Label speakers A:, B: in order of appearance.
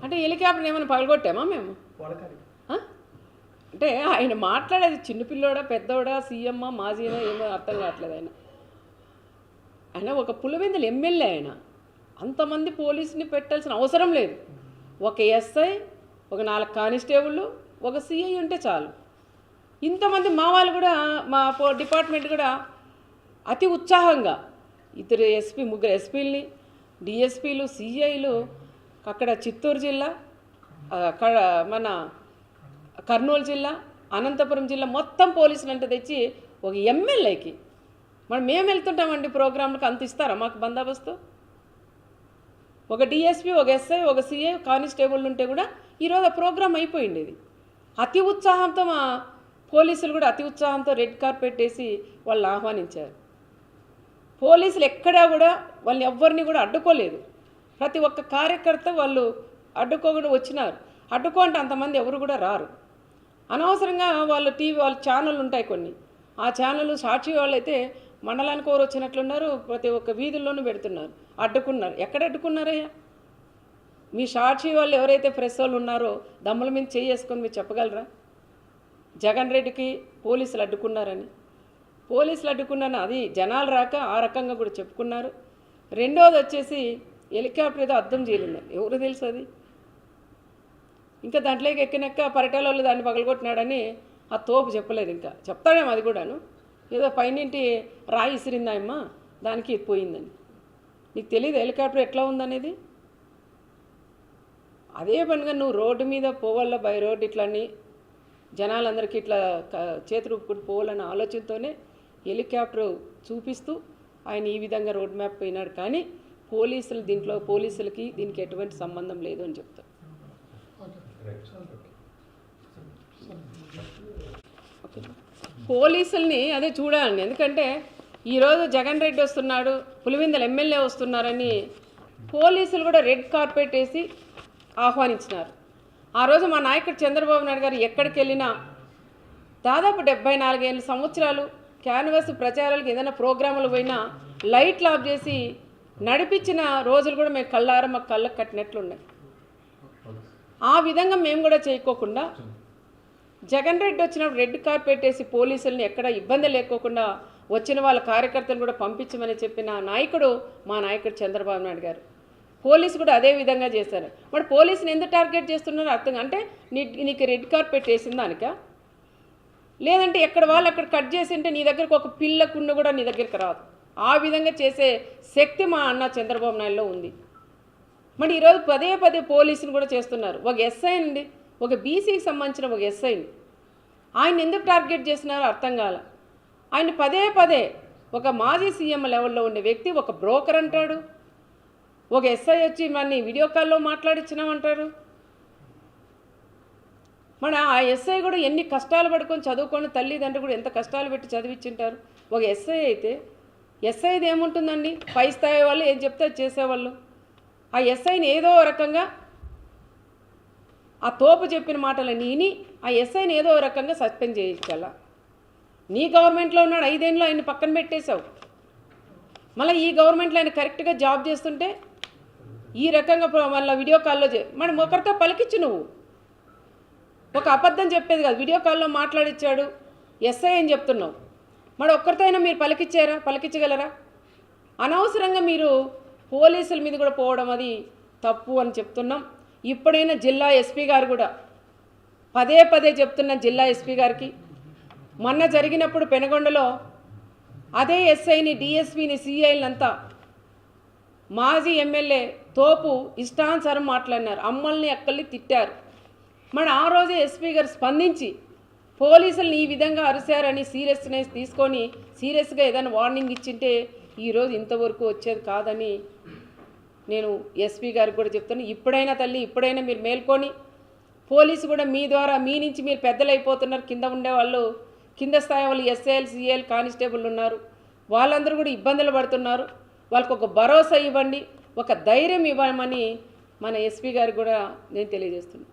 A: అంటే హెలికాప్టర్ ఏమైనా పగలగొట్టామా మేము? అంటే ఆయన మాట్లాడేది చిన్నపిల్లోడా పెద్దోడా సీఎమ్మా మాజీనా ఏమో అర్థం కావట్లేదు. ఆయన ఒక పులివెందుల ఎమ్మెల్యే. ఆయన అంతమంది పోలీసుని పెట్టాల్సిన అవసరం లేదు. ఒక ఎస్ఐ, ఒక 4 కానిస్టేబుళ్ళు, ఒక సిఐ ఉంటే చాలు. ఇంతమంది మా వాళ్ళు కూడా, మా డిపార్ట్మెంట్ కూడా అతి ఉత్సాహంగా ముగ్గురు ఎస్పీలని, డిఎస్పీలు, సిఐలు, అక్కడ చిత్తూరు జిల్లా, మన కర్నూలు జిల్లా, అనంతపురం జిల్లా మొత్తం పోలీసులు అంటే తెచ్చి ఒక ఎమ్మెల్యేకి మేము వెళ్తుంటామండి ప్రోగ్రాంలకు. అంత ఇస్తారా మాకు బందోబస్తు? ఒక డిఎస్పీ, ఒక ఎస్ఐ, ఒక సిఐ, కానిస్టేబుల్ ఉంటే కూడా ఈరోజు ఆ ప్రోగ్రాం అయిపోయింది. ఇది అతి ఉత్సాహంతో మా పోలీసులు కూడా అతి ఉత్సాహంతో రెడ్ కార్పెట్ వేసి వాళ్ళని ఆహ్వానించారు. పోలీసులు ఎక్కడా కూడా వాళ్ళని ఎవ్వరిని కూడా అడ్డుకోలేదు. ప్రతి ఒక్క కార్యకర్త వాళ్ళు అడ్డుకోకుండా వచ్చినారు. అడ్డుకో అంటే అంతమంది ఎవరు కూడా రారు. అనవసరంగా వాళ్ళ ఛానళ్ళు ఉంటాయి కొన్ని. ఆ ఛానళ్ళు సాక్షి వాళ్ళైతే మండలానికి ఎవరు వచ్చినట్లున్నారు, ప్రతి ఒక్క వీధుల్లోనూ పెడుతున్నారు. అడ్డుకున్నారు. ఎక్కడ అడ్డుకున్నారయ్యా? మీ సాక్షి వాళ్ళు ఎవరైతే ప్రెస్ వాళ్ళు ఉన్నారో దమ్ముల మీద చేసుకొని మీరు చెప్పగలరా జగన్ రెడ్డికి పోలీసులు అడ్డుకున్నారని? పోలీసులు అడ్డుకున్నారని అది జనాలు రాక ఆ రకంగా కూడా చెప్పుకున్నారు. రెండోది వచ్చేసి హెలికాప్టర్ ఏదో అర్థం చేయలేదు. ఎవరు తెలుసు అది? ఇంకా దాంట్లోకి ఎక్కినాక పరిటాల వాళ్ళు దాన్ని పగలగొట్టినాడని ఆ తోపు చెప్పలేదు. ఇంకా చెప్తాడేమో అది కూడాను. ఏదో పైనింటి రాయి ఇసిరిందాయమ్మా దానికి పోయిందని. నీకు తెలియదు హెలికాప్టర్ ఎట్లా ఉందనేది? అదే పనిగా నువ్వు రోడ్డు మీద పోవాల, బై రోడ్డు ఇట్లని జనాలందరికీ ఇట్లా చేతులు ఊపుకుంటూ పోవాలన్న ఆలోచనతోనే హెలికాప్టర్ చూపిస్తూ ఆయన ఈ విధంగా రోడ్ మ్యాప్ పోయినాడు. కానీ పోలీసులకి దీనికి ఎటువంటి సంబంధం లేదు అని చెప్తారు. పోలీసుల్ని అదే చూడాలండి. ఎందుకంటే ఈరోజు జగన్ రెడ్డి వస్తున్నాడు, పులివెందుల ఎమ్మెల్యే వస్తున్నారని పోలీసులు కూడా రెడ్ కార్పెట్ వేసి ఆహ్వానించినారు. ఆ రోజు మా నాయకుడు చంద్రబాబు నాయుడు గారు ఎక్కడికి వెళ్ళినా దాదాపు 74 సంవత్సరాలు క్యాన్వాస్ ప్రచారాలకు ఏదైనా ప్రోగ్రాములు పోయినా లైట్లు ఆఫ్ చేసి నడిపించిన రోజులు కూడా మేము కళ్ళారా మాకు కళ్ళకు కట్టినట్లున్నాయి. ఆ విధంగా మేము కూడా చేయకోకుండా జగన్ రెడ్డి వచ్చినప్పుడు రెడ్ కార్పెట్ వేసి పోలీసుల్ని ఎక్కడ ఇబ్బంది లేకోకుండా వచ్చిన వాళ్ళ కార్యకర్తలు కూడా పంపించమని చెప్పిన నాయకుడు మా నాయకుడు చంద్రబాబు నాయుడు గారు. పోలీసు కూడా అదే విధంగా చేశారు. మరి పోలీసుని ఎందుకు టార్గెట్ చేస్తున్నారో అర్థం. అంటే నీకు రెడ్ కార్పెట్ వేసిన దానిక, లేదంటే ఎక్కడ వాళ్ళు అక్కడ కట్ చేసి ఉంటే నీ దగ్గరకు ఒక పిల్లకున్న కూడా నీ దగ్గరికి రాదు. ఆ విధంగా చేసే శక్తి మా అన్న చంద్రబాబు నాయుడులో ఉంది. మరి ఈరోజు పదే పోలీసులు కూడా చేస్తున్నారు. ఒక ఎస్ఐ అండి, ఒక బీసీకి సంబంధించిన ఒక ఎస్ఐని ఆయన ఎందుకు టార్గెట్ చేస్తున్నారో అర్థం కాల. ఆయన పదే ఒక మాజీ సీఎం లెవెల్లో ఉండే వ్యక్తి ఒక బ్రోకర్ అంటాడు. ఒక ఎస్ఐ వచ్చి మన వీడియో కాల్లో మాట్లాడించినామంటారు. మన ఆ ఎస్ఐ కూడా ఎన్ని కష్టాలు పడుకొని చదువుకొని తల్లిదండ్రులు కూడా ఎంత కష్టాలు పెట్టి చదివించుంటారు. ఒక ఎస్ఐ అయితే ఎస్ఐది ఏముంటుందండి? పై స్థాయి వాళ్ళు ఏం చెప్తే చేసేవాళ్ళు. ఆ ఎస్ఐని ఏదో రకంగా ఆ తోపు చెప్పిన మాటలు నీని ఆ ఎస్ఐని ఏదో రకంగా సస్పెండ్ చేయించాల. నీ గవర్నమెంట్లో ఉన్నాడు 5 ఏళ్ళు, ఆయన పక్కన పెట్టేశావు. మళ్ళీ ఈ గవర్నమెంట్లో ఆయన కరెక్ట్గా జాబ్ చేస్తుంటే ఈ రకంగా మళ్ళీ వీడియో కాల్లో మనం ఒకరితో పలికిచ్చు. నువ్వు ఒక అబద్ధం చెప్పేది కాదు, వీడియో కాల్లో మాట్లాడిచ్చాడు ఎస్ఐ అని చెప్తున్నావు. మరి ఒక్కరితో అయినా మీరు పలికించగలరా? అనవసరంగా మీరు పోలీసుల మీద కూడా పోవడం అది తప్పు అని చెప్తున్నాం. ఇప్పుడైనా జిల్లా ఎస్పీ గారు కూడా పదే చెప్తున్న జిల్లా ఎస్పీ గారికి, మొన్న జరిగినప్పుడు పెనగొండలో అదే ఎస్ఐని, డిఎస్పీని, సిఐలంతా మాజీ ఎమ్మెల్యే తోపు ఇష్టానుసారం మాట్లాడినారు. అమ్మల్ని అక్కల్ని తిట్టారు. మరి ఆ రోజే ఎస్పీ గారు స్పందించి పోలీసులను ఈ విధంగా అరిశారని సీరియస్నెస్ తీసుకొని సీరియస్గా ఏదైనా వార్నింగ్ ఇచ్చింటే ఈరోజు ఇంతవరకు వచ్చేది కాదని నేను ఎస్పీ గారికి కూడా చెప్తాను. ఇప్పుడైనా తల్లి, ఇప్పుడైనా మీరు మేల్కొని పోలీసు కూడా మీ ద్వారా మీ నుంచి మీరు పెద్దలు అయిపోతున్నారు. కింద ఉండేవాళ్ళు, కింద స్థాయి వాళ్ళు ఎస్ఐలు, సిఐలు, కానిస్టేబుల్ ఉన్నారు. వాళ్ళందరూ కూడా ఇబ్బందులు పడుతున్నారు. వాళ్ళకు ఒక భరోసా ఇవ్వండి, ఒక ధైర్యం ఇవ్వమని మన ఎస్పీ గారికి కూడా నేను తెలియజేస్తున్నాను.